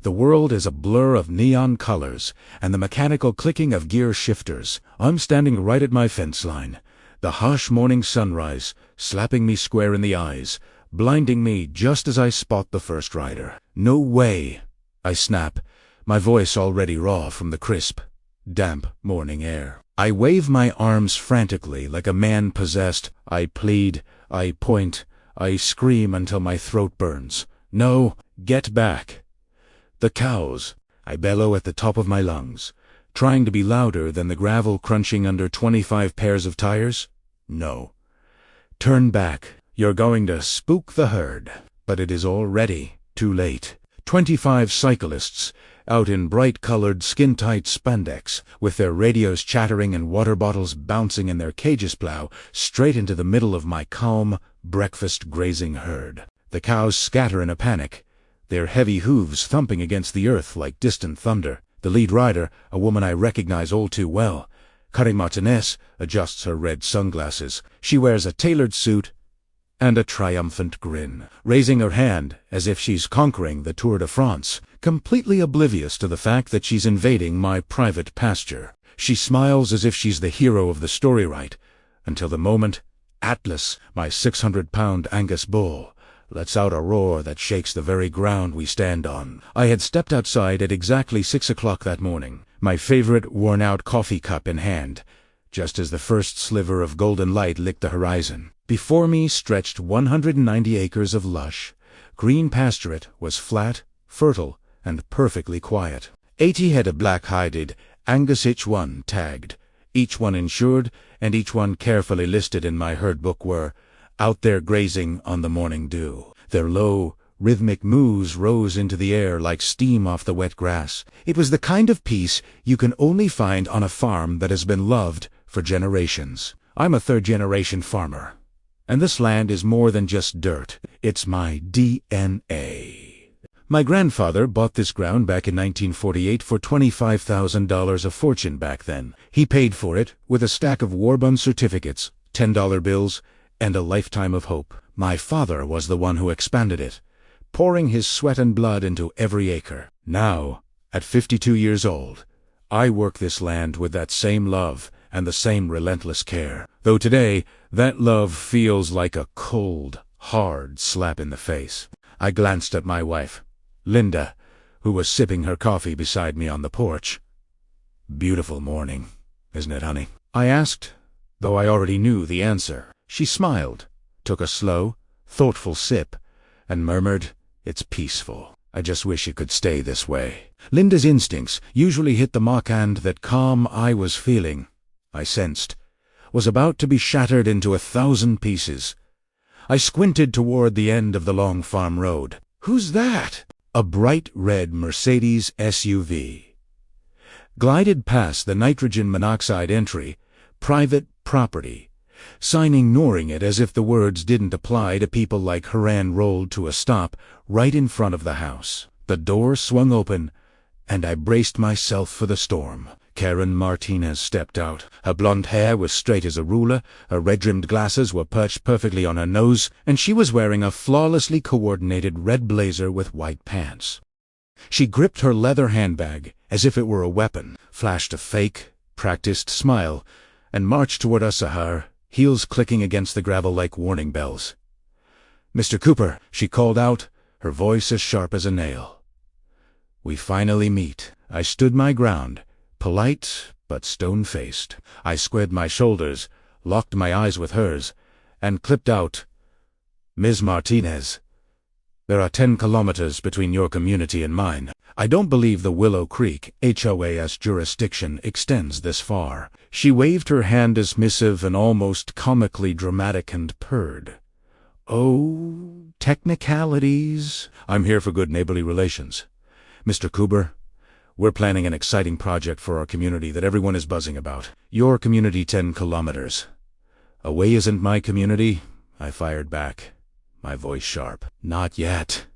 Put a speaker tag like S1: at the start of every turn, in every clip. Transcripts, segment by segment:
S1: The world is a blur of neon colors and the mechanical clicking of gear shifters. I'm standing right at my fence line. The harsh morning sunrise slapping me square in the eyes, blinding me just as I spot the first rider. "No way!" I snap, my voice already raw from the crisp, damp morning air. I wave my arms frantically like a man possessed. I plead, I point, I scream until my throat burns. "No, get back!" "The cows!" I bellow at the top of my lungs, trying to be louder than the gravel crunching under 25 pairs of tires. "No. Turn back. You're going to spook the herd." But it is already too late. 25 cyclists, out in bright-colored, skin-tight spandex, with their radios chattering and water bottles bouncing in their cages, plow straight into the middle of my calm, breakfast-grazing herd. The cows scatter in a panic, their heavy hooves thumping against the earth like distant thunder. The lead rider, a woman I recognize all too well, Karen Martinez, adjusts her red sunglasses. She wears a tailored suit and a triumphant grin, raising her hand as if she's conquering the Tour de France, completely oblivious to the fact that she's invading my private pasture. She smiles as if she's the hero of the story, right, until the moment Atlas, my 600-pound Angus bull, lets out a roar that shakes the very ground we stand on. I had stepped outside at exactly 6 o'clock that morning, my favorite worn-out coffee cup in hand, just as the first sliver of golden light licked the horizon. Before me stretched 190 acres of lush, green pasturage was flat, fertile, and perfectly quiet. 80 head of black-hided Angus, each one tagged, each one insured, and each one carefully listed in my herd book, were out there grazing on the morning dew. Their low, rhythmic moos rose into the air like steam off the wet grass. It was the kind of peace you can only find on a farm that has been loved for generations. I'm a third-generation farmer, and this land is more than just dirt. It's my DNA. My grandfather bought this ground back in 1948 for $25,000, a fortune back then. He paid for it with a stack of war bond certificates, $10 bills, and a lifetime of hope. My father was the one who expanded it, pouring his sweat and blood into every acre. Now, at 52 years old, I work this land with that same love and the same relentless care, though today that love feels like a cold, hard slap in the face. I glanced at my wife, Linda, who was sipping her coffee beside me on the porch. "Beautiful morning, isn't it, honey?" I asked, though I already knew the answer. She smiled, took a slow, thoughtful sip, and murmured, "It's peaceful. I just wish it could stay this way." Linda's instincts usually hit the mark, and that calm I was feeling, I sensed, was about to be shattered into 1,000 pieces. I squinted toward the end of the long farm road. "Who's that?" A bright red Mercedes SUV glided past the nitrogen monoxide entry, "Private property," sign ignoring it as if the words didn't apply to people like Haran. Rolled to a stop right in front of the house. The door swung open, and I braced myself for the storm. Karen Martinez stepped out. Her blonde hair was straight as a ruler, her red-rimmed glasses were perched perfectly on her nose, and she was wearing a flawlessly coordinated red blazer with white pants. She gripped her leather handbag as if it were a weapon, flashed a fake, practiced smile, and marched toward us, her heels clicking against the gravel like warning bells. "Mr. Cooper," she called out, her voice as sharp as a nail. "We finally meet." I stood my ground, polite but stone-faced. I squared my shoulders, locked my eyes with hers, and clipped out, "Ms. Martinez, there are 10 kilometers between your community and mine. I don't believe the Willow Creek HOA's jurisdiction extends this far." She waved her hand dismissive and almost comically dramatic and purred. "Oh, technicalities. I'm here for good neighborly relations. Mr. Cooper, we're planning an exciting project for our community that everyone is buzzing about. Your community 10 kilometers away isn't my community," I fired back, my voice sharp. "Not yet,"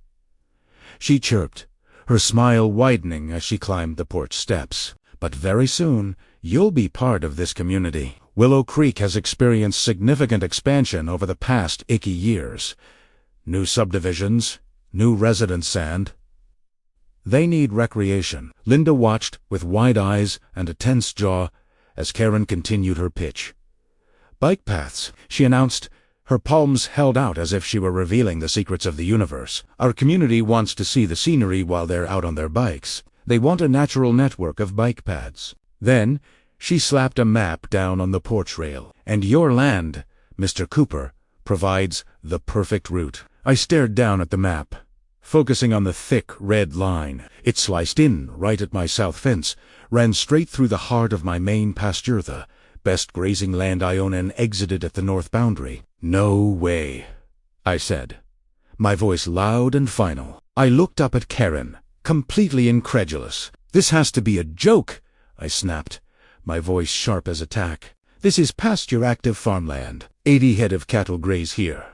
S1: she chirped, her smile widening as she climbed the porch steps. "But very soon, you'll be part of this community. Willow Creek has experienced significant expansion over the past icky years. New subdivisions, new residents, and They need recreation. Linda watched with wide eyes and a tense jaw as Karen continued her pitch. Bike paths, she announced, her palms held out as if she were revealing the secrets of the universe. Our community wants to see the scenery while they're out on their bikes. They want a natural network of bike paths. Then, she slapped a map down on the porch rail. And your land, Mr. Cooper, provides the perfect route. I stared down at the map, focusing on the thick red line. It sliced in right at my south fence, ran straight through the heart of my main pasture, the best grazing land I own, and exited at the north boundary. No way, I said, my voice loud and final. I looked up at Karen, completely incredulous. This has to be a joke, I snapped, my voice sharp as attack. This is pasture active farmland. 80 head of cattle graze here.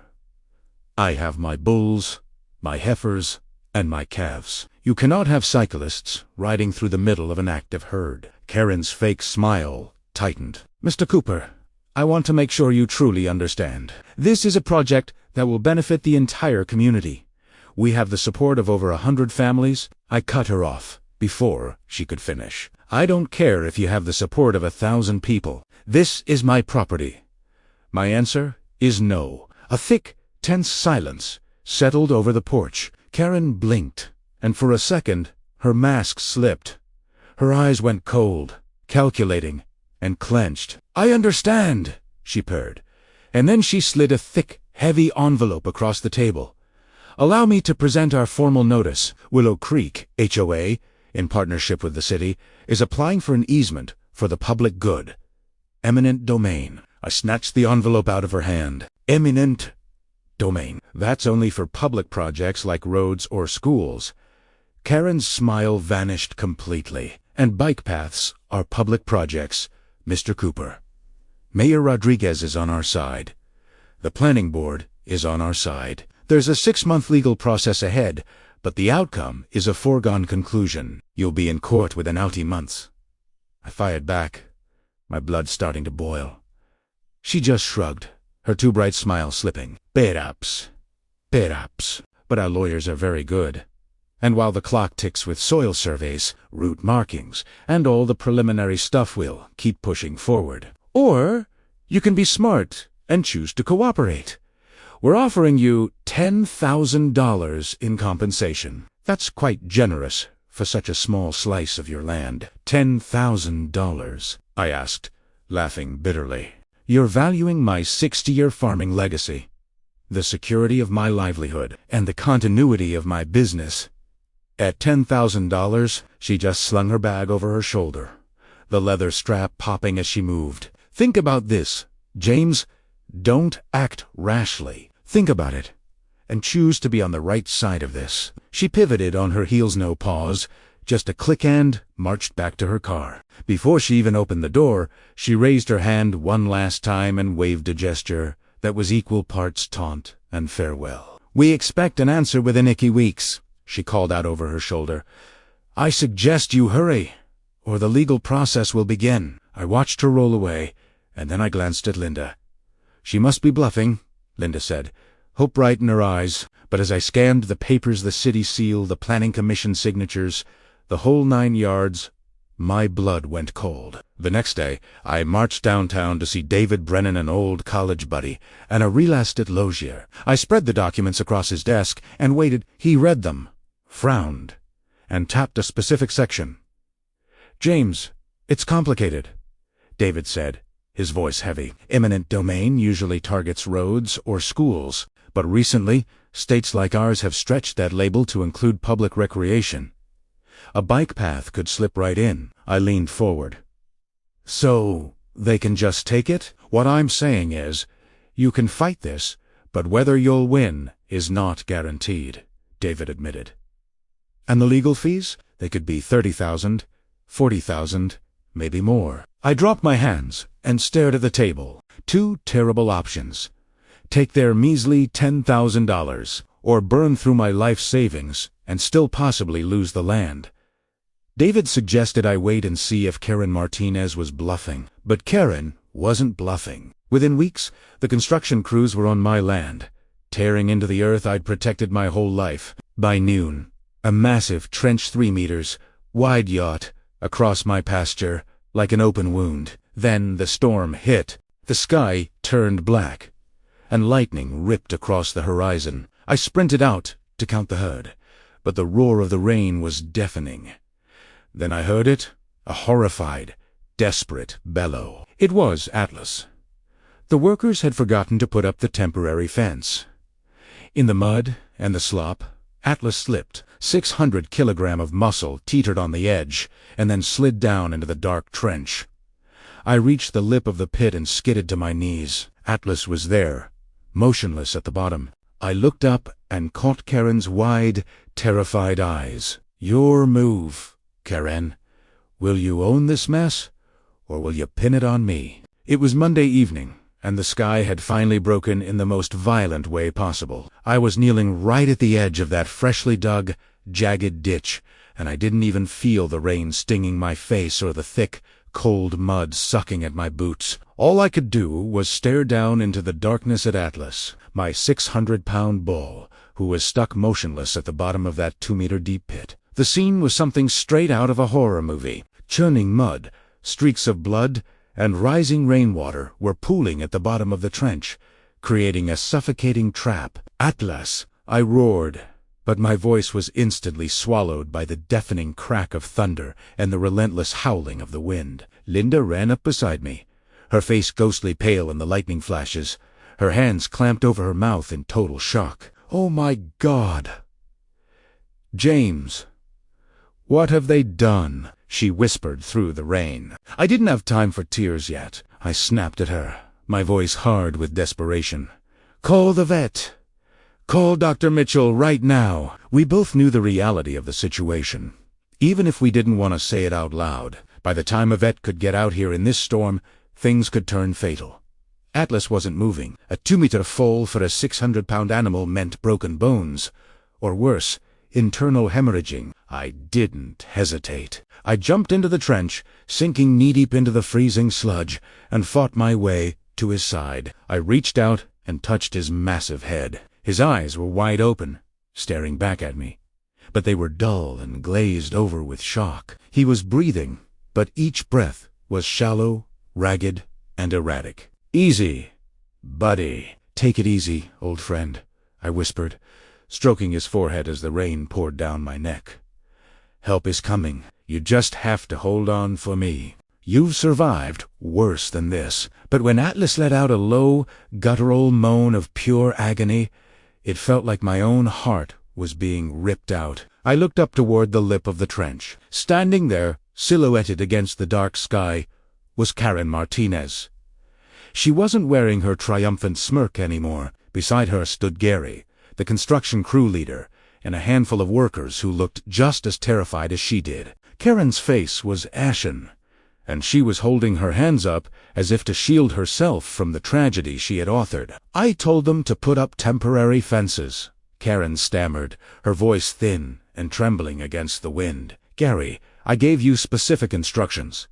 S1: I have my bulls, my heifers, and my calves. You cannot have cyclists riding through the middle of an active herd. Karen's fake smile tightened. Mr. Cooper, I want to make sure you truly understand. This is a project that will benefit the entire community. We have the support of over 100 families. I cut her off before she could finish. I don't care if you have the support of 1,000 people. This is my property. My answer is no. A thick, tense silence settled over the porch. Karen blinked, and for a second, her mask slipped. Her eyes went cold, calculating, and clenched. I understand, she purred, and then she slid a thick, heavy envelope across the table. Allow me to present our formal notice. Willow Creek, HOA, in partnership with the city, is applying for an easement for the public good. Eminent domain. I snatched the envelope out of her hand. Eminent domain. That's only for public projects like roads or schools. Karen's smile vanished completely. And bike paths are public projects, Mr. Cooper. Mayor Rodriguez is on our side. The planning board is on our side. There's a 6-month legal process ahead, but the outcome is a foregone conclusion. You'll be in court within 18 months. I fired back, my blood starting to boil. She just shrugged, her too bright smile slipping. Perhaps. But our lawyers are very good. And while the clock ticks with soil surveys, route markings, and all the preliminary stuff, we'll keep pushing forward. Or you can be smart and choose to cooperate. We're offering you $10,000 in compensation. That's quite generous for such a small slice of your land. $10,000, I asked, laughing bitterly. You're valuing my 60-year farming legacy, the security of my livelihood, and the continuity of my business. At $10,000, she just slung her bag over her shoulder, the leather strap popping as she moved. Think about this, James. Don't act rashly. Think about it, and choose to be on the right side of this. She pivoted on her heels, no pause, just a click, and marched back to her car. Before she even opened the door, she raised her hand one last time and waved a gesture that was equal parts taunt and farewell. We expect an answer within icky weeks, she called out over her shoulder. I suggest you hurry, or the legal process will begin. I watched her roll away, and then I glanced at Linda. She must be bluffing, Linda said, hope bright in her eyes. But as I scanned the papers, the city seal, the planning commission signatures, the whole 9 yards, my blood went cold. The next day, I marched downtown to see David Brennan, an old college buddy, and a relapsed at Logier. I spread the documents across his desk and waited. He read them, frowned, and tapped a specific section. James, it's complicated, David said, his voice heavy. Eminent domain usually targets roads or schools, but recently, states like ours have stretched that label to include public recreation. A bike path could slip right in. I leaned forward. So, they can just take it? What I'm saying is, you can fight this, but whether you'll win is not guaranteed, David admitted. And the legal fees? They could be $30,000, $40,000, maybe more. I dropped my hands and stared at the table. 2 terrible options. Take their measly $10,000, or burn through my life savings and still possibly lose the land. David suggested I wait and see if Karen Martinez was bluffing. But Karen wasn't bluffing. Within weeks, the construction crews were on my land, tearing into the earth I'd protected my whole life. By noon, A massive trench 3 meters, wide yacht, across my pasture, like an open wound. Then the storm hit. The sky turned black, and lightning ripped across the horizon. I sprinted out to count the herd, but the roar of the rain was deafening. Then I heard it, a horrified, desperate bellow. It was Atlas. The workers had forgotten to put up the temporary fence. In the mud and the slop, Atlas slipped. 600 kilograms of muscle teetered on the edge, and then slid down into the dark trench. I reached the lip of the pit and skidded to my knees. Atlas was there, motionless at the bottom. I looked up and caught Karen's wide, terrified eyes. "Your move, Karen. Will you own this mess, or will you pin it on me?" It was Monday evening, and the sky had finally broken in the most violent way possible. I was kneeling right at the edge of that freshly dug, jagged ditch, and I didn't even feel the rain stinging my face or the thick, cold mud sucking at my boots. All I could do was stare down into the darkness at Atlas, my 600-pound bull, who was stuck motionless at the bottom of that 2-meter-deep pit. The scene was something straight out of a horror movie. Churning mud, streaks of blood, and rising rainwater were pooling at the bottom of the trench, creating a suffocating trap. "Atlas!" I roared, but my voice was instantly swallowed by the deafening crack of thunder and the relentless howling of the wind. Linda ran up beside me, her face ghostly pale in the lightning flashes, her hands clamped over her mouth in total shock. "Oh my God! James, what have they done?" she whispered through the rain. I didn't have time for tears yet. I snapped at her, my voice hard with desperation. "Call the vet! Call Dr. Mitchell right now!" We both knew the reality of the situation, even if we didn't want to say it out loud. By the time a vet could get out here in this storm, things could turn fatal. Atlas wasn't moving. A 2-meter fall for a 600-pound animal meant broken bones, or worse, internal hemorrhaging. I didn't hesitate. I jumped into the trench, sinking knee-deep into the freezing sludge, and fought my way to his side. I reached out and touched his massive head. His eyes were wide open, staring back at me, but they were dull and glazed over with shock. He was breathing, but each breath was shallow, ragged, and erratic. "Easy, buddy." "Take it easy, old friend," I whispered, stroking his forehead as the rain poured down my neck. "Help is coming. You just have to hold on for me. You've survived worse than this." But when Atlas let out a low, guttural moan of pure agony, it felt like my own heart was being ripped out. I looked up toward the lip of the trench. Standing there, silhouetted against the dark sky, was Karen Martinez. She wasn't wearing her triumphant smirk anymore. Beside her stood Gary, the construction crew leader, and a handful of workers who looked just as terrified as she did. Karen's face was ashen, and she was holding her hands up as if to shield herself from the tragedy she had authored. "I told them to put up temporary fences," Karen stammered, her voice thin and trembling against the wind. "Gary, I gave you specific instructions.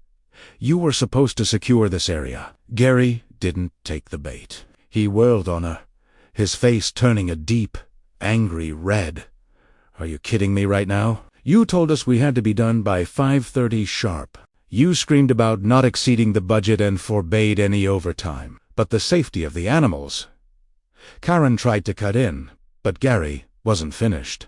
S1: You were supposed to secure this area." Gary didn't take the bait. He whirled on her, his face turning a deep, angry red. "Are you kidding me right now? You told us we had to be done by 5:30 sharp. You screamed about not exceeding the budget and forbade any overtime. But the safety of the animals—" Karen tried to cut in, but Gary wasn't finished.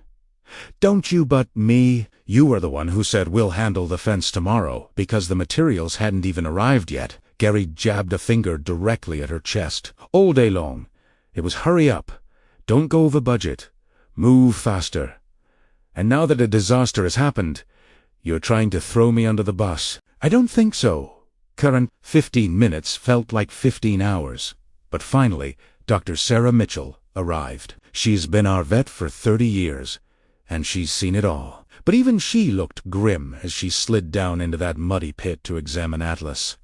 S1: "Don't you but me. You were the one who said we'll handle the fence tomorrow, because the materials hadn't even arrived yet." Gary jabbed a finger directly at her chest. "All day long, it was hurry up. Don't go over budget. Move faster. And now that a disaster has happened, you're trying to throw me under the bus." "I don't think so, Karen." 15 minutes felt like 15 hours. But finally, Dr. Sarah Mitchell arrived. She's been our vet for 30 years, and she's seen it all. But even she looked grim as she slid down into that muddy pit to examine Atlas.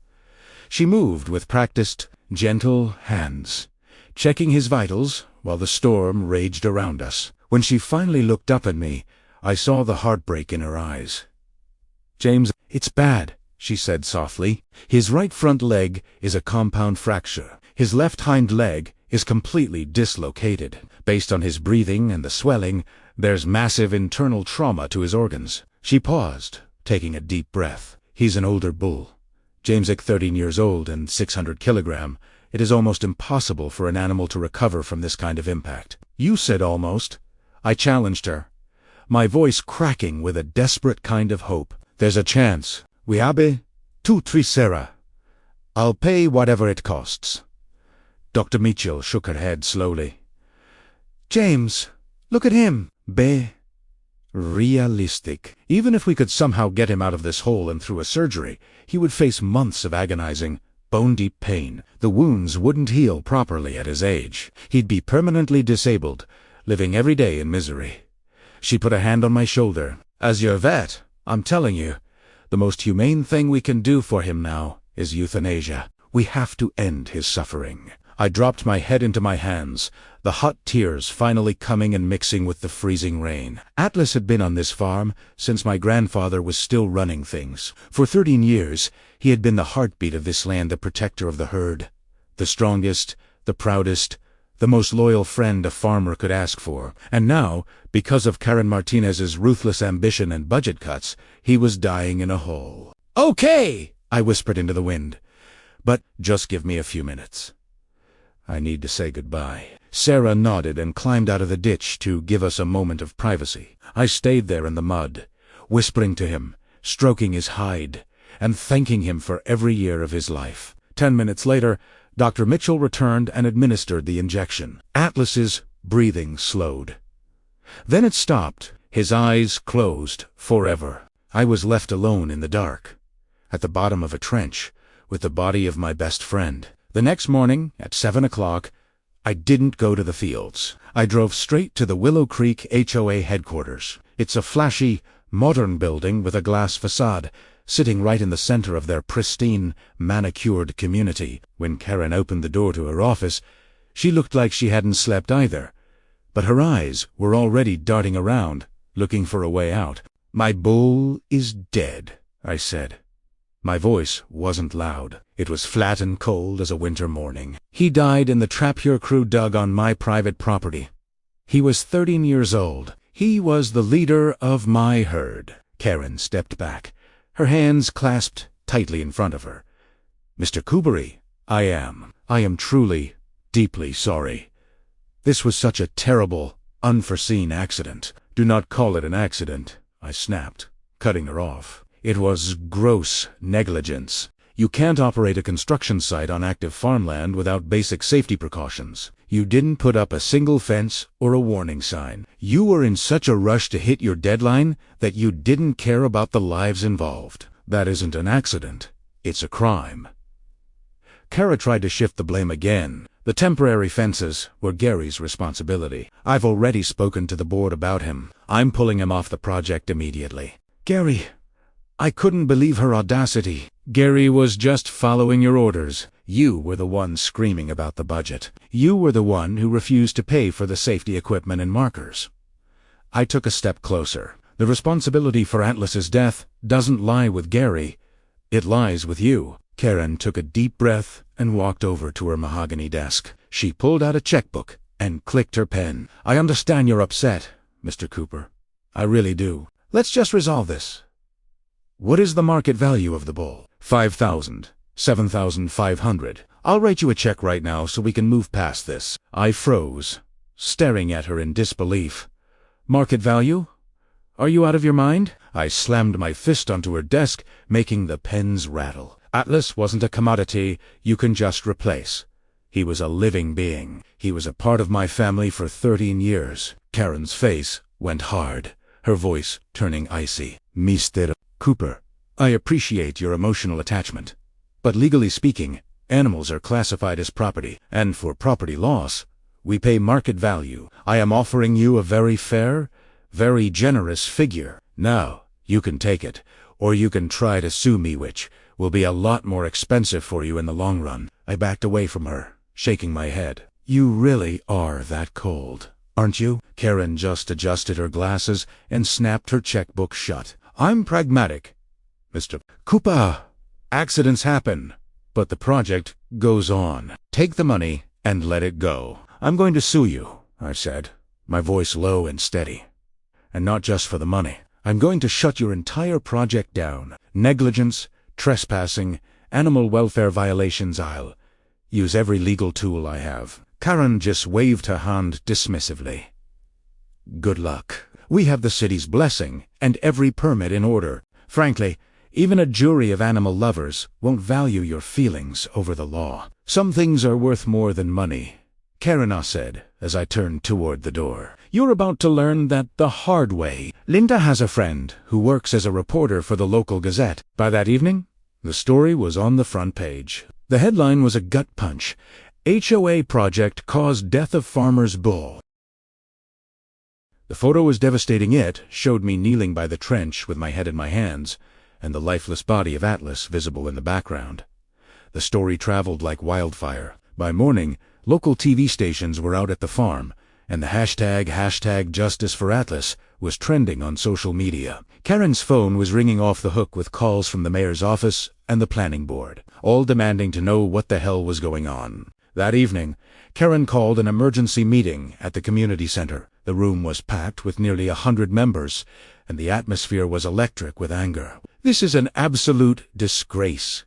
S1: She moved with practiced, gentle hands, checking his vitals while the storm raged around us. When she finally looked up at me, I saw the heartbreak in her eyes. "James, it's bad," she said softly. "His right front leg is a compound fracture. His left hind leg is completely dislocated. Based on his breathing and the swelling, There's massive internal trauma to his organs. She paused, taking a deep breath. He's an older bull. Jamesic 13 years old and 600 kilogram. It is almost impossible for an animal to recover from this kind of impact. You said almost. I challenged her, my voice cracking with a desperate kind of hope. There's a chance. We habe tu trisera. I'll pay whatever it costs. Dr. Mitchell shook her head slowly. James, look at him. Be realistic. Even if we could somehow get him out of this hole and through a surgery, he would face months of agonizing, bone-deep pain. The wounds wouldn't heal properly at his age. He'd be permanently disabled, living every day in misery. She put a hand on my shoulder. As your vet, I'm telling you, the most humane thing we can do for him now is euthanasia. We have to end his suffering. I dropped my head into my hands, the hot tears finally coming and mixing with the freezing rain. Atlas had been on this farm since my grandfather was still running things. For 13 years, he had been the heartbeat of this land, the protector of the herd, the strongest, the proudest, the most loyal friend a farmer could ask for. And now, because of Karen Martinez's ruthless ambition and budget cuts, he was dying in a hole. Okay, I whispered into the wind. But just give me a few minutes. I need to say goodbye. Sarah nodded and climbed out of the ditch to give us a moment of privacy. I stayed there in the mud, whispering to him, stroking his hide, and thanking him for every year of his life. 10 minutes later, Dr. Mitchell returned and administered the injection. Atlas's breathing slowed. Then it stopped. His eyes closed forever. I was left alone in the dark, at the bottom of a trench, with the body of my best friend. The next morning, at 7 o'clock, I didn't go to the fields. I drove straight to the Willow Creek HOA headquarters. It's a flashy, modern building with a glass facade, sitting right in the center of their pristine, manicured community. When Karen opened the door to her office, she looked like she hadn't slept either, but her eyes were already darting around, looking for a way out. My bull is dead, I said. My voice wasn't loud. It was flat and cold as a winter morning. He died in the trap your crew dug on my private property. He was 13 years old. He was the leader of my herd. Karen stepped back, her hands clasped tightly in front of her. Mr. Kuberi, I am truly, deeply sorry. This was such a terrible, unforeseen accident. Do not call it an accident, I snapped, cutting her off. It was gross negligence. You can't operate a construction site on active farmland without basic safety precautions. You didn't put up a single fence or a warning sign. You were in such a rush to hit your deadline that you didn't care about the lives involved. That isn't an accident. It's a crime. Kara tried to shift the blame again. The temporary fences were Gary's responsibility. I've already spoken to the board about him. I'm pulling him off the project immediately. Gary, I couldn't believe her audacity. Gary was just following your orders. You were the one screaming about the budget. You were the one who refused to pay for the safety equipment and markers. I took a step closer. The responsibility for Atlas's death doesn't lie with Gary. It lies with you. Karen took a deep breath and walked over to her mahogany desk. She pulled out a checkbook and clicked her pen. I understand you're upset, Mr. Cooper. I really do. Let's just resolve this. What is the market value of the bull? 5,000, 7,500. I'll write you a check right now so we can move past this. I froze, staring at her in disbelief. Market value? Are you out of your mind? I slammed my fist onto her desk, making the pens rattle. Atlas wasn't a commodity you can just replace. He was a living being. He was a part of my family for 13 years. Karen's face went hard, her voice turning icy. Mr. Cooper, I appreciate your emotional attachment, but legally speaking, animals are classified as property, and for property loss, we pay market value. I am offering you a very fair, very generous figure. Now, you can take it, or you can try to sue me, which will be a lot more expensive for you in the long run. I backed away from her, shaking my head. You really are that cold, aren't you? Karen just adjusted her glasses and snapped her checkbook shut. I'm pragmatic, Mr. Cooper. Accidents happen, but the project goes on. Take the money and let it go. I'm going to sue you, I said, my voice low and steady. and not just for the money. I'm going to shut your entire project down. Negligence, trespassing, animal welfare violations. I'll use every legal tool I have." Karen just waved her hand dismissively. "Good luck. We have the city's blessing and every permit in order. Frankly, even a jury of animal lovers won't value your feelings over the law. Some things are worth more than money," Karen said as I turned toward the door. "You're about to learn that the hard way." Linda has a friend who works as a reporter for the local Gazette. By that evening, the story was on the front page. The headline was a gut punch. HOA project caused death of farmer's bull. The photo was devastating. It showed me kneeling by the trench with my head in my hands, and the lifeless body of Atlas visible in the background. The story traveled like wildfire. By morning, local TV stations were out at the farm, and the hashtag #JusticeForAtlas was trending on social media. Karen's phone was ringing off the hook with calls from the mayor's office and the planning board, all demanding to know what the hell was going on. That evening, Karen called an emergency meeting at the community center. The room was packed with nearly 100 members, and the atmosphere was electric with anger. "This is an absolute disgrace,"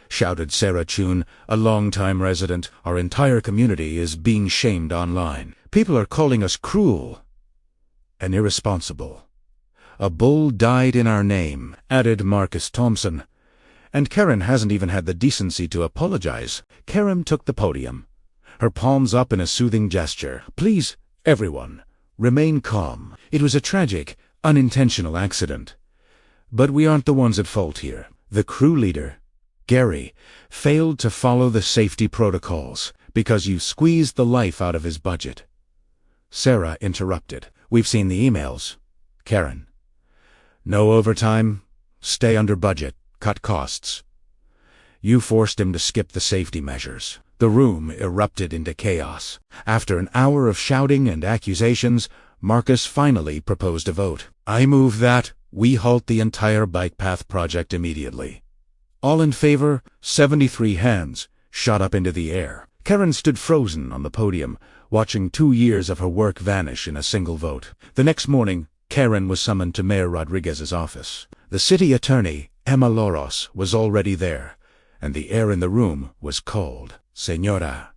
S1: shouted Sarah Chun, a longtime resident. "Our entire community is being shamed online. People are calling us cruel and irresponsible. A bull died in our name," added Marcus Thompson. "And Karen hasn't even had the decency to apologize." Karen took the podium, her palms up in a soothing gesture. "Please, everyone, remain calm. It was a tragic, unintentional accident. But we aren't the ones at fault here. The crew leader, Gary, failed to follow the safety protocols because you squeezed the life out of his budget." Sarah interrupted. "We've seen the emails, Karen. No overtime, stay under budget, cut costs. You forced him to skip the safety measures." The room erupted into chaos. After an hour of shouting and accusations, Marcus finally proposed a vote. "I move that we halt the entire bike path project immediately." All in favor, 73 hands shot up into the air. Karen stood frozen on the podium, watching 2 years of her work vanish in a single vote. The next morning, Karen was summoned to Mayor Rodriguez's office. The city attorney, Emma Loros, was already there, and the air in the room was cold. Señora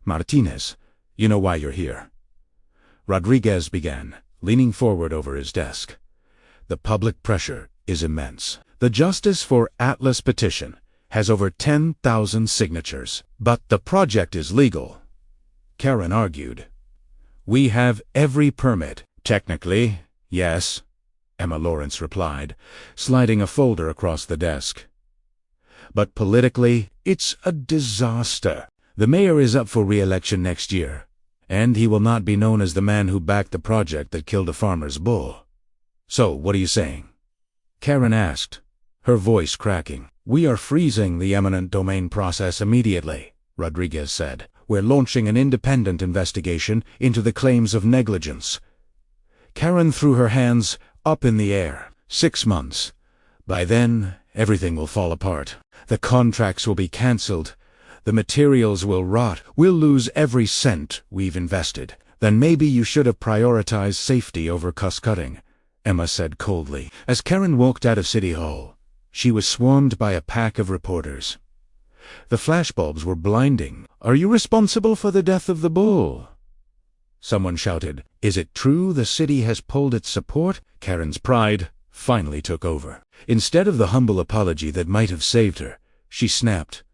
S1: Martinez, you know why you're here," Rodriguez began, leaning forward over his desk. "The public pressure is immense. The Justice for Atlas petition has over 10,000 signatures. But the project is legal," Karen argued. "We have every permit." "Technically, yes," Emma Lawrence replied, sliding a folder across the desk. "But politically, it's a disaster. The mayor is up for re-election next year, and he will not be known as the man who backed the project that killed a farmer's bull. So, what are you saying?" Karen asked, her voice cracking. "We are freezing the eminent domain process immediately," Rodriguez said. "We're launching an independent investigation into the claims of negligence." Karen threw her hands up in the air. 6 months. By then, everything will fall apart. The contracts will be cancelled. The materials will rot. We'll lose every cent we've invested. "Then maybe you should have prioritized safety over cost-cutting," Emma said coldly. As Karen walked out of City Hall, she was swarmed by a pack of reporters. The flashbulbs were blinding. "Are you responsible for the death of the bull?" Someone shouted. "Is it true the city has pulled its support?" Karen's pride finally took over. Instead of the humble apology that might have saved her, she snapped,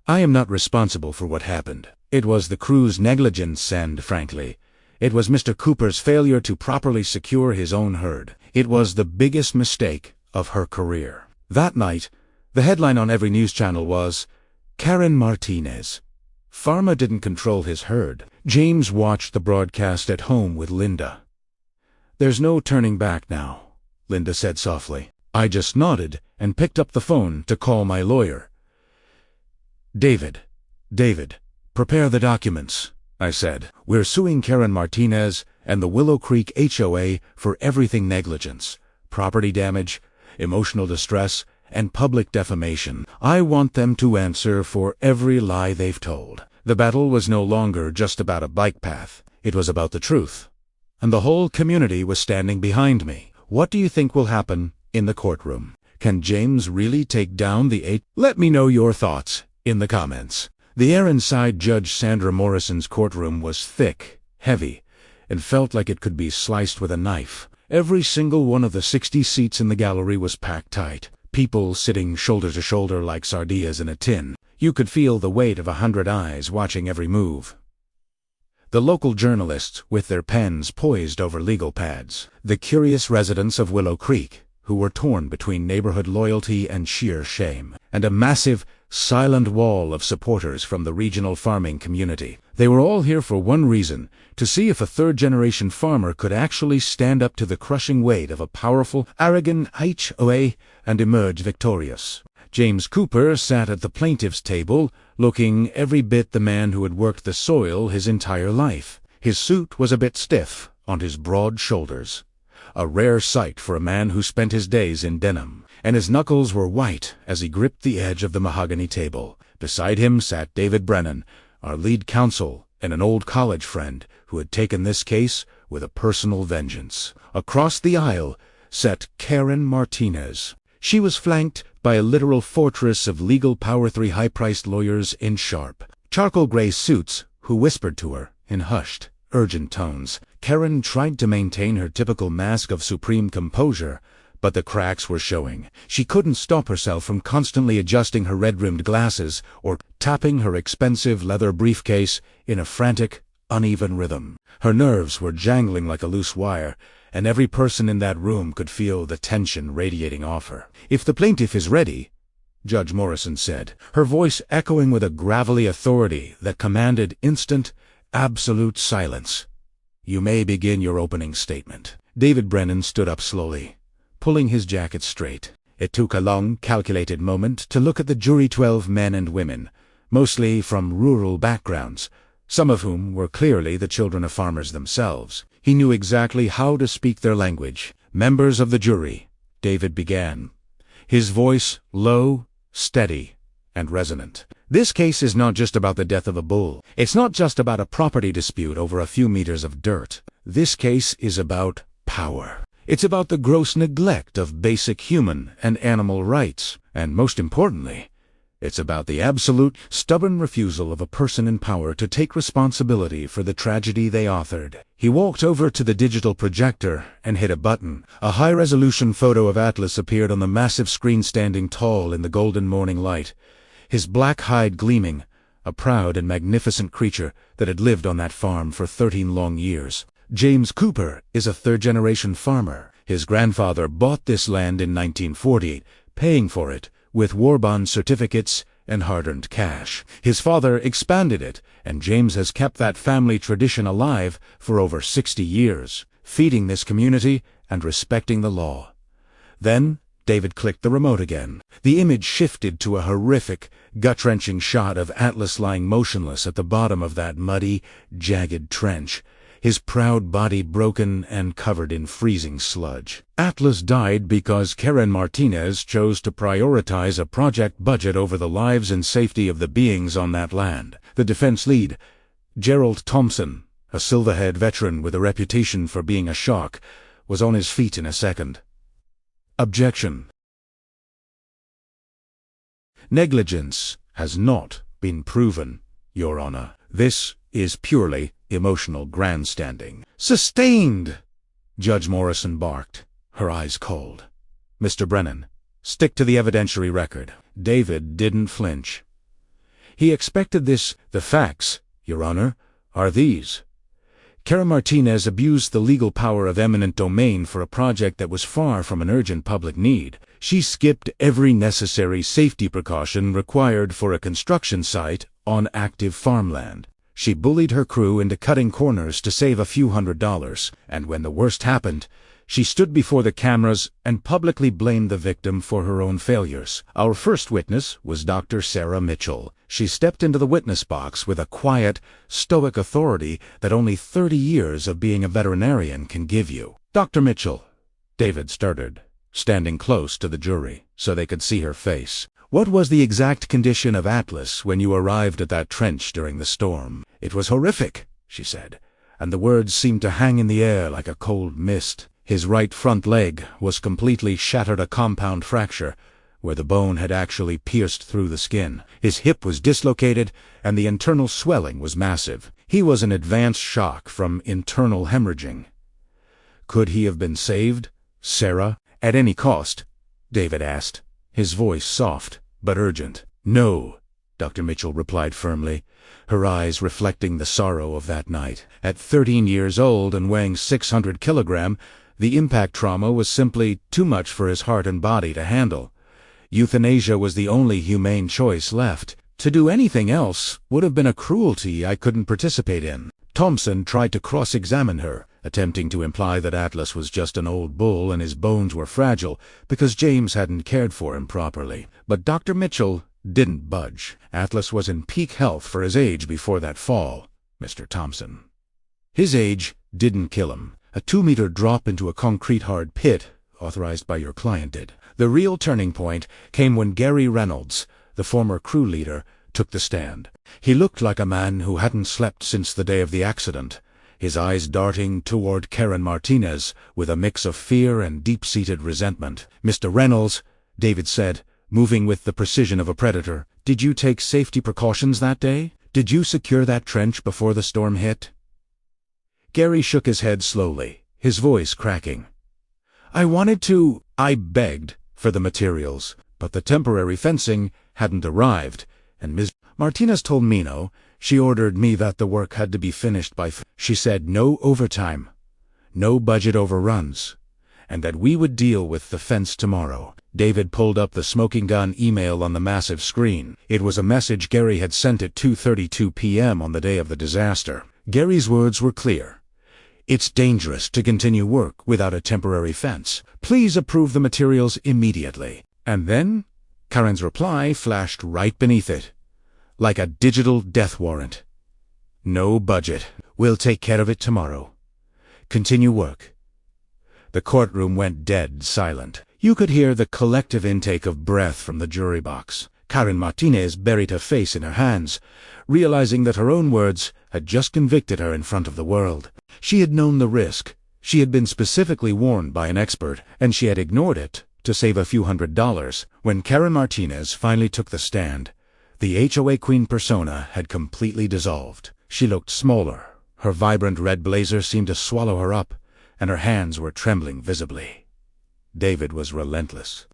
S1: "I am not responsible for what happened. It was the crew's negligence and, frankly, it was Mr. Cooper's failure to properly secure his own herd. It was the biggest mistake of her career." That night, the headline on every news channel was, "Karen Martinez. Farmer didn't control his herd." James watched the broadcast at home with Linda. "There's no turning back now," Linda said softly. I just nodded and picked up the phone to call my lawyer. David, prepare the documents," I said. "We're suing Karen Martinez and the Willow Creek HOA for everything negligence, property damage, emotional distress, and public defamation. I want them to answer for every lie they've told." The battle was no longer just about a bike path. It was about the truth. and the whole community was standing behind me. What do you think will happen in the courtroom? Can James really take down the 8? Let me know your thoughts in the comments. The air inside Judge Sandra Morrison's courtroom was thick, heavy, and felt like it could be sliced with a knife. Every single one of the 60 seats in the gallery was packed tight, people sitting shoulder to shoulder like sardines in a tin. You could feel the weight of 100 eyes watching every move. The local journalists with their pens poised over legal pads. The curious residents of Willow Creek, who were torn between neighborhood loyalty and sheer shame. And a massive, silent wall of supporters from the regional farming community. They were all here for one reason, to see if a third-generation farmer could actually stand up to the crushing weight of a powerful, arrogant HOA and emerge victorious. James Cooper sat at the plaintiff's table, looking every bit the man who had worked the soil his entire life. His suit was a bit stiff on his broad shoulders, a rare sight for a man who spent his days in denim, and his knuckles were white as he gripped the edge of the mahogany table. Beside him sat David Brennan, our lead counsel and an old college friend who had taken this case with a personal vengeance. Across the aisle sat Karen Martinez. She was flanked by a literal fortress of legal Power 3 high-priced lawyers in sharp, charcoal-gray suits who whispered to her in hushed, urgent tones. Karen tried to maintain her typical mask of supreme composure, but the cracks were showing. She couldn't stop herself from constantly adjusting her red-rimmed glasses or tapping her expensive leather briefcase in a frantic, uneven rhythm. Her nerves were jangling like a loose wire, and every person in that room could feel the tension radiating off her. "If the plaintiff is ready," Judge Morrison said, her voice echoing with a gravelly authority that commanded instant, absolute silence, "you may begin your opening statement." David Brennan stood up slowly, pulling his jacket straight. It took a long, calculated moment to look at the jury, 12 men and women, mostly from rural backgrounds, some of whom were clearly the children of farmers themselves. He knew exactly how to speak their language. "Members of the jury," David began, his voice low, steady, and resonant. "This case is not just about the death of a bull. It's not just about a property dispute over a few meters of dirt. This case is about power. It's about the gross neglect of basic human and animal rights. And most importantly, it's about the absolute, stubborn refusal of a person in power to take responsibility for the tragedy they authored." He walked over to the digital projector and hit a button. A high-resolution photo of Atlas appeared on the massive screen, standing tall in the golden morning light, his black hide gleaming, a proud and magnificent creature that had lived on that farm for 13 long years. James Cooper is a third-generation farmer. His grandfather bought this land in 1948, paying for it with war bond certificates and hard-earned cash. His father expanded it, and James has kept that family tradition alive for over 60 years, feeding this community and respecting the law. Then David clicked the remote again. The image shifted to a horrific, gut-wrenching shot of Atlas lying motionless at the bottom of that muddy, jagged trench, his proud body broken and covered in freezing sludge. Atlas died because Karen Martinez chose to prioritize a project budget over the lives and safety of the beings on that land. The defense lead, Gerald Thompson, a silver-haired veteran with a reputation for being a shark, was on his feet in a second. "Objection. Negligence has not been proven, Your Honor. This is purely emotional grandstanding." "Sustained!" Judge Morrison barked, her eyes cold. "Mr. Brennan, stick to the evidentiary record." David didn't flinch. He expected this. "The facts, Your Honor, are these. Karen Martinez abused the legal power of eminent domain for a project that was far from an urgent public need. She skipped every necessary safety precaution required for a construction site on active farmland. She bullied her crew into cutting corners to save a few $100s, and when the worst happened, she stood before the cameras and publicly blamed the victim for her own failures. Our first witness was Dr. Sarah Mitchell. She stepped into the witness box with a quiet, stoic authority that only 30 years of being a veterinarian can give you. "Dr. Mitchell," David stuttered, standing close to the jury so they could see her face, "what was the exact condition of Atlas when you arrived at that trench during the storm?" "It was horrific," she said. and the words seemed to hang in the air like a cold mist. His right front leg was completely shattered, a compound fracture, where the bone had actually pierced through the skin. His hip was dislocated, and the internal swelling was massive. He was in advanced shock from internal hemorrhaging. Could he have been saved? Sarah? At any cost? David asked, his voice soft but urgent. No, Dr. Mitchell replied firmly, her eyes reflecting the sorrow of that night. At 13 years old and weighing 600 kilograms, the impact trauma was simply too much for his heart and body to handle. Euthanasia was the only humane choice left. To do anything else would have been a cruelty I couldn't participate in. Thompson tried to cross-examine her, attempting to imply that Atlas was just an old bull and his bones were fragile because James hadn't cared for him properly. But Dr. Mitchell didn't budge. Atlas was in peak health for his age before that fall, Mr. Thompson. His age didn't kill him. A 2-meter drop into a concrete-hard pit, authorized by your client, did. The real turning point came when Gary Reynolds, the former crew leader, took the stand. He looked like a man who hadn't slept since the day of the accident, his eyes darting toward Karen Martinez with a mix of fear and deep-seated resentment. Mr. Reynolds, David said, moving with the precision of a predator, did you take safety precautions that day? Did you secure that trench before the storm hit? Gary shook his head slowly, his voice cracking. I wanted to. I begged for the materials, but the temporary fencing hadn't arrived, and Ms. Martinez told Mino she ordered me that the work had to be finished by. She said no overtime, no budget overruns, and that we would deal with the fence tomorrow. David pulled up the smoking gun email on the massive screen. It was a message Gary had sent at 2:32 p.m. on the day of the disaster. Gary's words were clear. It's dangerous to continue work without a temporary fence. Please approve the materials immediately. And then Karen's reply flashed right beneath it, like a digital death warrant. No budget. We'll take care of it tomorrow. Continue work. The courtroom went dead silent. You could hear the collective intake of breath from the jury box. Karen Martinez buried her face in her hands, realizing that her own words had just convicted her in front of the world. She had known the risk. She had been specifically warned by an expert, and she had ignored it to save a few $100s. When Karen Martinez finally took the stand, the HOA Queen persona had completely dissolved. She looked smaller. Her vibrant red blazer seemed to swallow her up, and her hands were trembling visibly. David was relentless.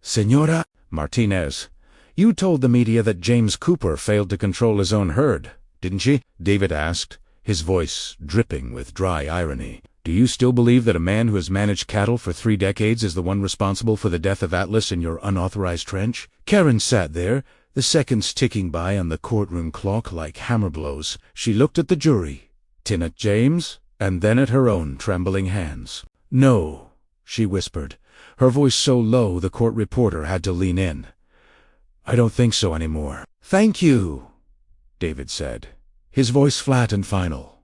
S1: Senora Martinez, you told the media that James Cooper failed to control his own herd, didn't you? David asked, his voice dripping with dry irony. Do you still believe that a man who has managed cattle for 3 decades is the one responsible for the death of Atlas in your unauthorized trench? Karen sat there, the seconds ticking by on the courtroom clock like hammer blows. She looked at the jury, then at James, and then at her own trembling hands. No, she whispered, her voice so low the court reporter had to lean in. I don't think so anymore. Thank you, David said, his voice flat and final.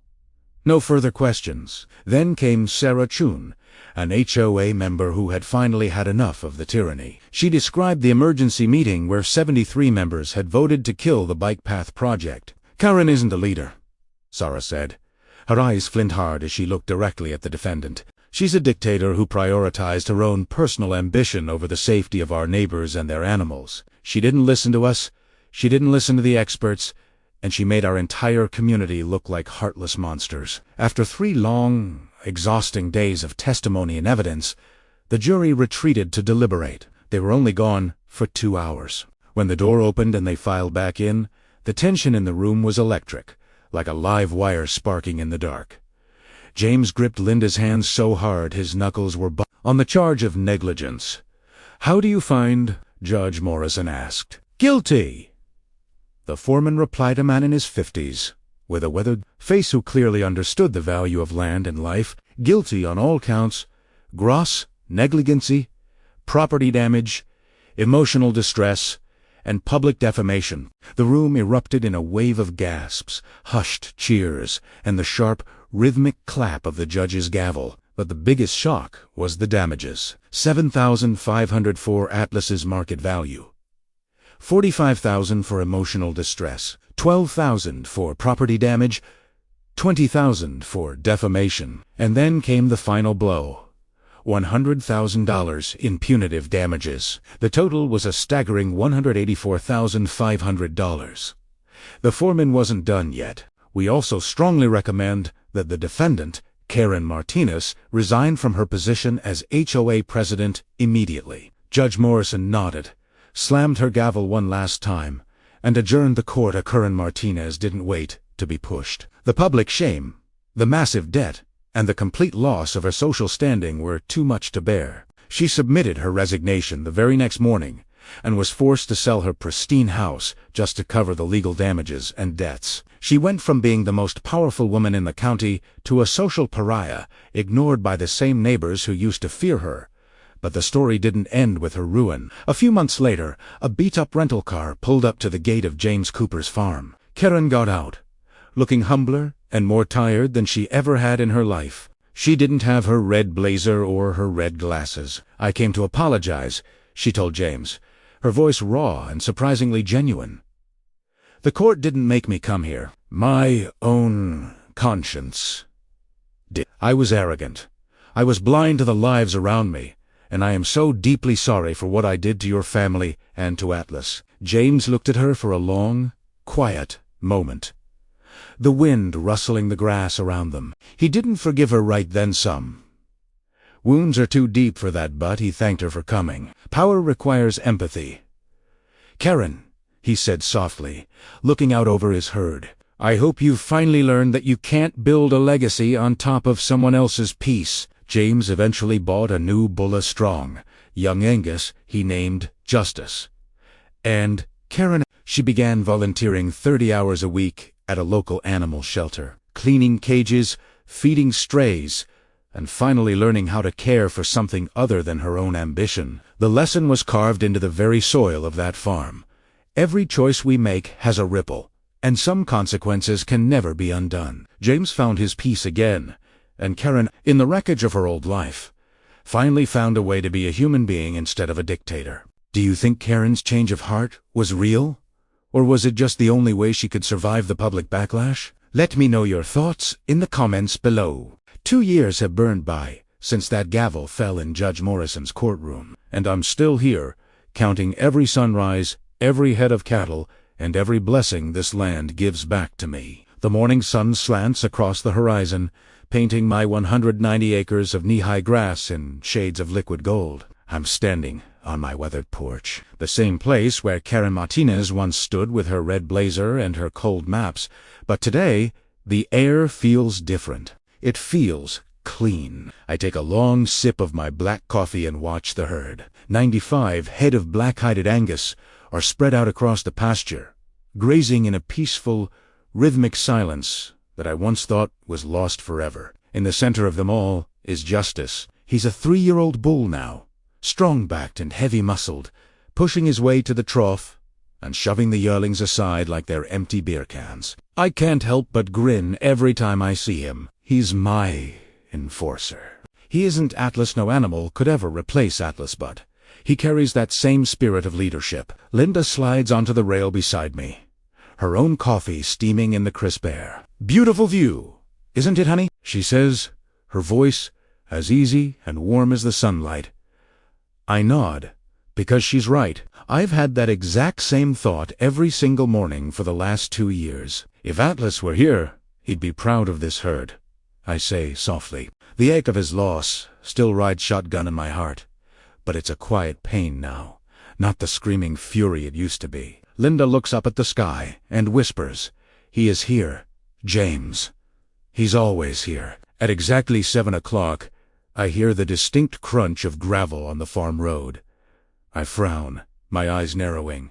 S1: No further questions. Then came Sarah Chun, an HOA member who had finally had enough of the tyranny. She described the emergency meeting where 73 members had voted to kill the bike path project. Karen isn't a leader, Sarah said, her eyes flint hard as she looked directly at the defendant. She's a dictator who prioritized her own personal ambition over the safety of our neighbors and their animals. She didn't listen to us, she didn't listen to the experts, and she made our entire community look like heartless monsters. After 3 long, exhausting days of testimony and evidence, the jury retreated to deliberate. They were only gone for 2 hours. When the door opened and they filed back in, the tension in the room was electric, like a live wire sparking in the dark. James gripped Linda's hands so hard his knuckles were on the charge of negligence. How do you find? Judge Morrison asked. Guilty. The foreman replied, a man in his 50s, with a weathered face who clearly understood the value of land and life. Guilty on all counts: gross negligency, property damage, emotional distress, and public defamation. The room erupted in a wave of gasps, hushed cheers, and the sharp, rhythmic clap of the judge's gavel. But the biggest shock was the damages. $7,500 for Atlas's market value, $45,000 for emotional distress, $12,000 for property damage, $20,000 for defamation. And then came the final blow. $100,000 in punitive damages. The total was a staggering $184,500. The foreman wasn't done yet. We also strongly recommend that the defendant, Karen Martinez, resign from her position as HOA President immediately. Judge Morrison nodded, slammed her gavel one last time, and adjourned the court. Karen Martinez didn't wait to be pushed. The public shame, the massive debt, and the complete loss of her social standing were too much to bear. She submitted her resignation the very next morning and was forced to sell her pristine house just to cover the legal damages and debts. She went from being the most powerful woman in the county to a social pariah, ignored by the same neighbors who used to fear her. But the story didn't end with her ruin. A few months later, a beat-up rental car pulled up to the gate of James Cooper's farm. Karen got out, looking humbler and more tired than she ever had in her life. She didn't have her red blazer or her red glasses. "I came to apologize," she told James, her voice raw and surprisingly genuine. "The court didn't make me come here. My own conscience did. I was arrogant. I was blind to the lives around me, and I am so deeply sorry for what I did to your family and to Atlas." James looked at her for a long, quiet moment, the wind rustling the grass around them. He didn't forgive her right then some. Wounds are too deep for that, but he thanked her for coming. Power requires empathy. "Karen," he said softly, looking out over his herd, "I hope you've finally learned that you can't build a legacy on top of someone else's peace." James eventually bought a new bull strong, young Angus he named Justice. And Karen, she began volunteering 30 hours a week at a local animal shelter, cleaning cages, feeding strays, and finally learning how to care for something other than her own ambition. The lesson was carved into the very soil of that farm. Every choice we make has a ripple, and some consequences can never be undone. James found his peace again, and Karen, in the wreckage of her old life, finally found a way to be a human being instead of a dictator. Do you think Karen's change of heart was real? Or was it just the only way she could survive the public backlash? Let me know your thoughts in the comments below. 2 years have burned by since that gavel fell in Judge Morrison's courtroom, and I'm still here, counting every sunrise, every head of cattle, and every blessing this land gives back to me. The morning sun slants across the horizon, painting my 190 acres of knee-high grass in shades of liquid gold. I'm standing on my weathered porch, the same place where Karen Martinez once stood with her red blazer and her cold maps, but today the air feels different. It feels clean. I take a long sip of my black coffee and watch the herd. 95 head of black-hided Angus are spread out across the pasture, grazing in a peaceful, rhythmic silence that I once thought was lost forever. In the center of them all is Justice. He's a 3-year-old bull now, strong-backed and heavy-muscled, pushing his way to the trough and shoving the yearlings aside like they're empty beer cans. I can't help but grin every time I see him. He's my enforcer. He isn't Atlas. No animal could ever replace Atlas, but he carries that same spirit of leadership. Linda slides onto the rail beside me, her own coffee steaming in the crisp air. "Beautiful view, isn't it, honey?" she says, her voice as easy and warm as the sunlight. I nod, because she's right. I've had that exact same thought every single morning for the last 2 years. If Atlas were here, he'd be proud of this herd, I say softly. The ache of his loss still rides shotgun in my heart, but it's a quiet pain now, not the screaming fury it used to be. Linda looks up at the sky and whispers, "He is here, James. He's always here." At exactly 7 o'clock, I hear the distinct crunch of gravel on the farm road. I frown, my eyes narrowing.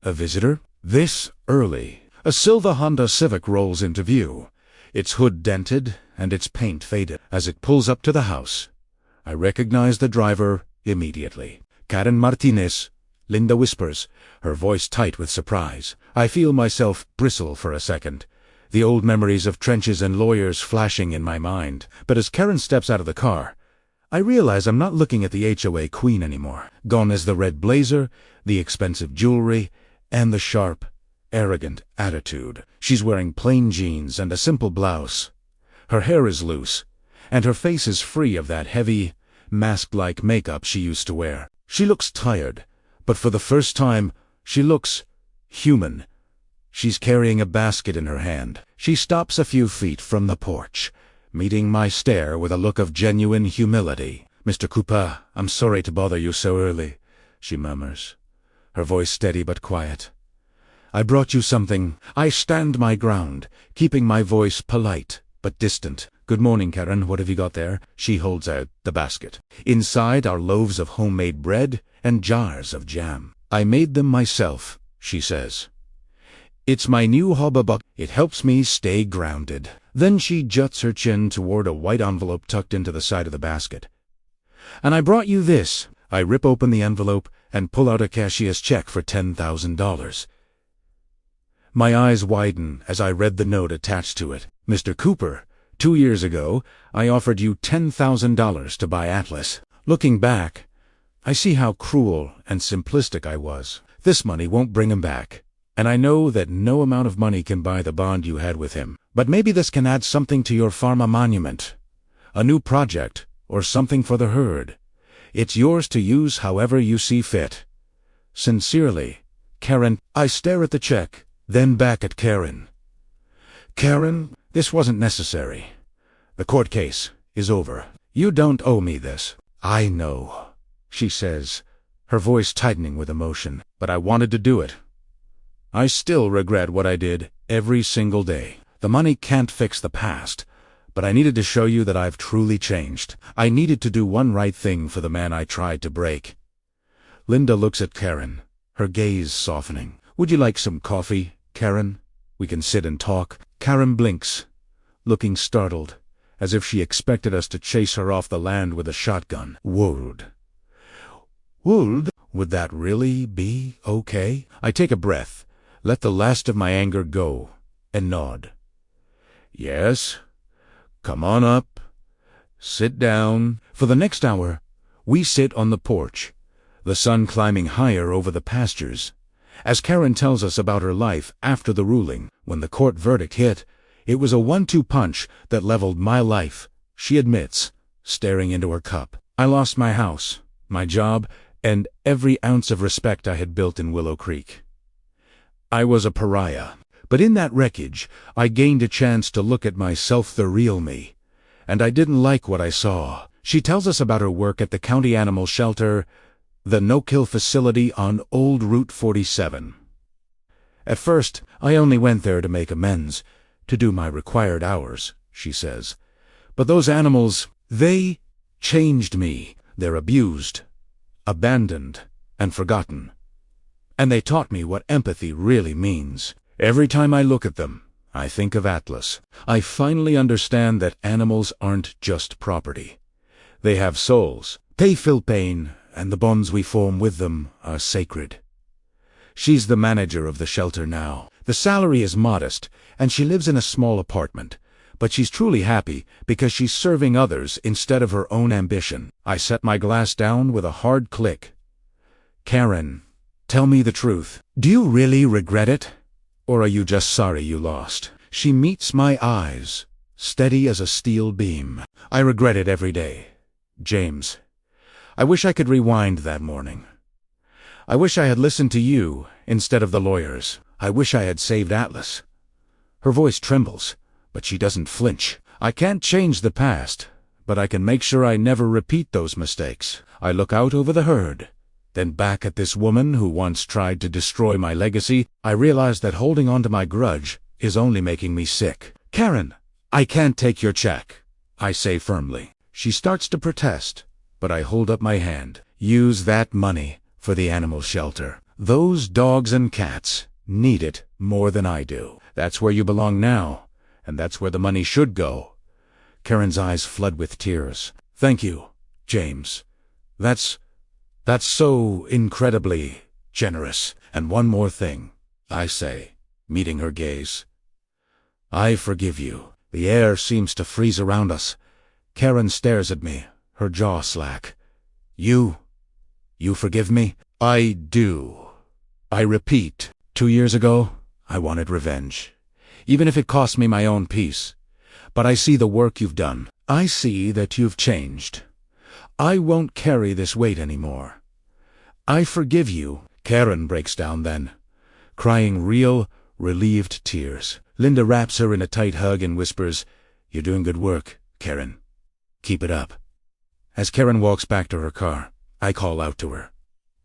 S1: A visitor? This early. A silver Honda Civic rolls into view, its hood dented and its paint faded. As it pulls up to the house, I recognize the driver immediately. "Karen Martinez," Linda whispers, her voice tight with surprise. I feel myself bristle for a second, the old memories of trenches and lawyers flashing in my mind. But as Karen steps out of the car, I realize I'm not looking at the HOA queen anymore. Gone is the red blazer, the expensive jewelry, and the sharp, arrogant attitude. She's wearing plain jeans and a simple blouse. Her hair is loose, and her face is free of that heavy, mask-like makeup she used to wear. She looks tired, but for the first time, she looks human. She's carrying a basket in her hand. She stops a few feet from the porch, meeting my stare with a look of genuine humility. "Mr. Cooper, I'm sorry to bother you so early," she murmurs, her voice steady but quiet. "I brought you something." I stand my ground, keeping my voice polite but distant. "Good morning, Karen. What have you got there?" She holds out the basket. Inside are loaves of homemade bread and jars of jam. "I made them myself," she says. "It's my new hobby. It helps me stay grounded." Then she juts her chin toward a white envelope tucked into the side of the basket. "And I brought you this." I rip open the envelope and pull out a cashier's check for $10,000. My eyes widen as I read the note attached to it. "Mr. Cooper, 2 years ago, I offered you $10,000 to buy Atlas. Looking back, I see how cruel and simplistic I was. This money won't bring him back, and I know that no amount of money can buy the bond you had with him. But maybe this can add something to your pharma monument, a new project, or something for the herd. It's yours to use however you see fit. Sincerely, Karen." I stare at the check, then back at Karen. "Karen, this wasn't necessary. The court case is over. You don't owe me this." "I know," she says, her voice tightening with emotion, "but I wanted to do it. I still regret what I did every single day. The money can't fix the past, but I needed to show you that I've truly changed. I needed to do one right thing for the man I tried to break." Linda looks at Karen, her gaze softening. "Would you like some coffee, Karen? We can sit and talk." Karen blinks, looking startled, as if she expected us to chase her off the land with a shotgun. Would that really be okay? I take a breath, let the last of my anger go, and nod. "Yes. Come on up. Sit down." For the next hour, we sit on the porch, the sun climbing higher over the pastures, as Karen tells us about her life after the ruling. When the court verdict hit, it was a 1-2 punch that leveled my life, she admits, staring into her cup. "I lost my house, my job, and every ounce of respect I had built in Willow Creek. I was a pariah. But in that wreckage, I gained a chance to look at myself, the real me, and I didn't like what I saw." She tells us about her work at the county animal shelter, the no-kill facility on Old Route 47. "At first, I only went there to make amends, to do my required hours," she says. "But those animals, they changed me. They're abused, abandoned, and forgotten. And they taught me what empathy really means. Every time I look at them, I think of Atlas. I finally understand that animals aren't just property. They have souls. They feel pain, and the bonds we form with them are sacred." She's the manager of the shelter now. The salary is modest, and she lives in a small apartment. But she's truly happy because she's serving others instead of her own ambition. I set my glass down with a hard click. "Karen, tell me the truth. Do you really regret it? Or are you just sorry you lost?" She meets my eyes, steady as a steel beam. "I regret it every day, James. I wish I could rewind that morning. I wish I had listened to you instead of the lawyers. I wish I had saved Atlas." Her voice trembles, but she doesn't flinch. "I can't change the past, but I can make sure I never repeat those mistakes." I look out over the herd, then back at this woman who once tried to destroy my legacy. I realize that holding on to my grudge is only making me sick. "Karen, I can't take your check," I say firmly. She starts to protest, but I hold up my hand. "Use that money for the animal shelter. Those dogs and cats need it more than I do. That's where you belong now, and that's where the money should go." Karen's eyes flood with tears. "Thank you, James. That's so incredibly generous. And one more thing," I say, meeting her gaze. "I forgive you." The air seems to freeze around us. Karen stares at me, her jaw slack. You forgive me?" "I do." I repeat. 2 years ago, I wanted revenge, even if it cost me my own peace. But I see the work you've done. I see that you've changed. I won't carry this weight anymore. I forgive you." Karen breaks down then, crying real, relieved tears. Linda wraps her in a tight hug and whispers, "You're doing good work, Karen. Keep it up." As Karen walks back to her car, I call out to her,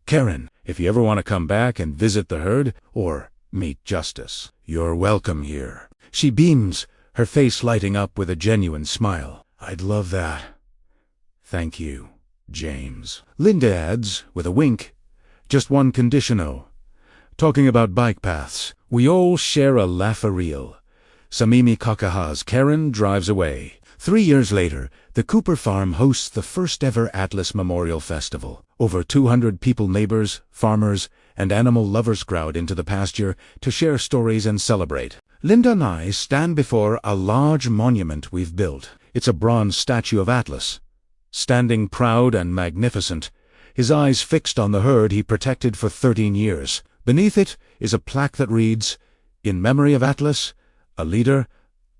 S1: "Karen, if you ever want to come back and visit the herd or meet Justice, you're welcome here." She beams, her face lighting up with a genuine smile. "I'd love that. Thank you, James." Linda adds, with a wink, "Just one condition, though. Talking about bike paths, we all share a laugh-a-reel." Samimi Kakahas. Karen drives away. 3 years later, the Cooper farm hosts the first-ever Atlas Memorial Festival. Over 200 people, neighbors, farmers, and animal lovers crowd into the pasture to share stories and celebrate. Linda and I stand before a large monument we've built. It's a bronze statue of Atlas, standing proud and magnificent, his eyes fixed on the herd he protected for 13 years. Beneath it is a plaque that reads, "In memory of Atlas, a leader,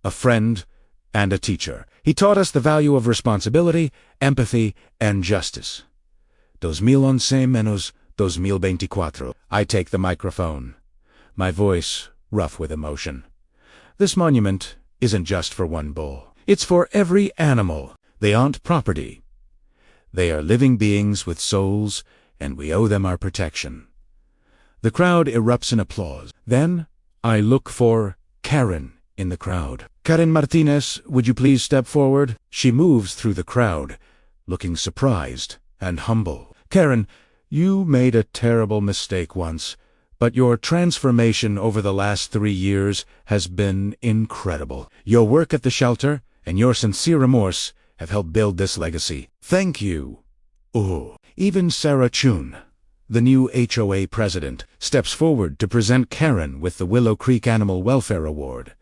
S1: a friend, and a teacher. He taught us the value of responsibility, empathy, and justice. 2011 menos 2024. I take the microphone, my voice rough with emotion. "This monument isn't just for one bull. It's for every animal. They aren't property. They are living beings with souls, and we owe them our protection." The crowd erupts in applause. Then I look for Karen in the crowd. "Karen Martinez, would you please step forward?" She moves through the crowd, looking surprised and humble. "Karen, you made a terrible mistake once, but your transformation over the last 3 years has been incredible. Your work at the shelter and your sincere remorse have helped build this legacy. Thank you." Oh, even Sarah Chun, the new HOA President, steps forward to present Karen with the Willow Creek Animal Welfare Award.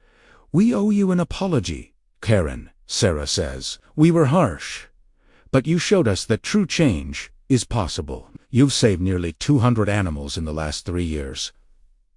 S1: "We owe you an apology, Karen," Sarah says. "We were harsh, but you showed us that true change is possible. You've saved nearly 200 animals in the last 3 years.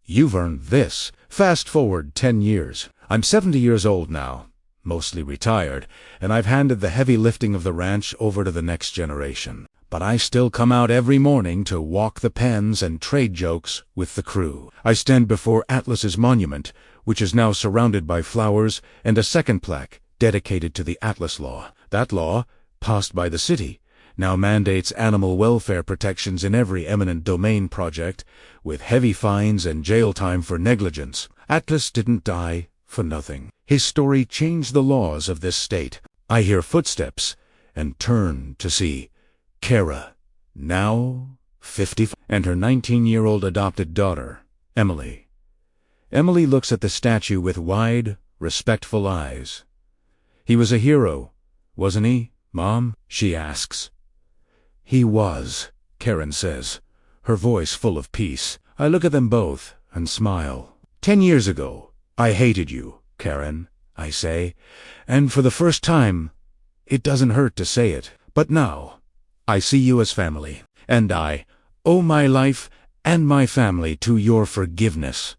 S1: You've earned this." Fast forward 10 years. I'm 70 years old now, mostly retired, and I've handed the heavy lifting of the ranch over to the next generation. But I still come out every morning to walk the pens and trade jokes with the crew. I stand before Atlas's monument, which is now surrounded by flowers, and a second plaque dedicated to the Atlas Law. That law, passed by the city, now mandates animal welfare protections in every eminent domain project, with heavy fines and jail time for negligence. Atlas didn't die for nothing. His story changed the laws of this state. I hear footsteps and turn to see Kara, now 50, and her 19-year-old adopted daughter, Emily. Emily looks at the statue with wide, respectful eyes. "He was a hero, wasn't he, Mom?" she asks. "He was," Karen says, her voice full of peace. I look at them both and smile. 10 years ago, I hated you, Karen, I say, and for the first time, it doesn't hurt to say it. But now, I see you as family, and I owe my life and my family to your forgiveness."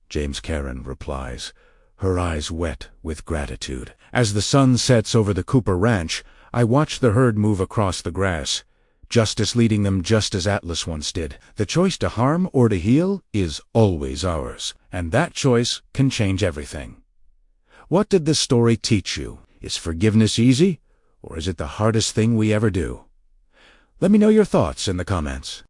S1: James, Karen replies, her eyes wet with gratitude. As the sun sets over the Cooper Ranch, I watch the herd move across the grass, justice leading them just as Atlas once did. The choice to harm or to heal is always ours, and that choice can change everything. What did this story teach you? Is forgiveness easy, or is it the hardest thing we ever do? Let me know your thoughts in the comments.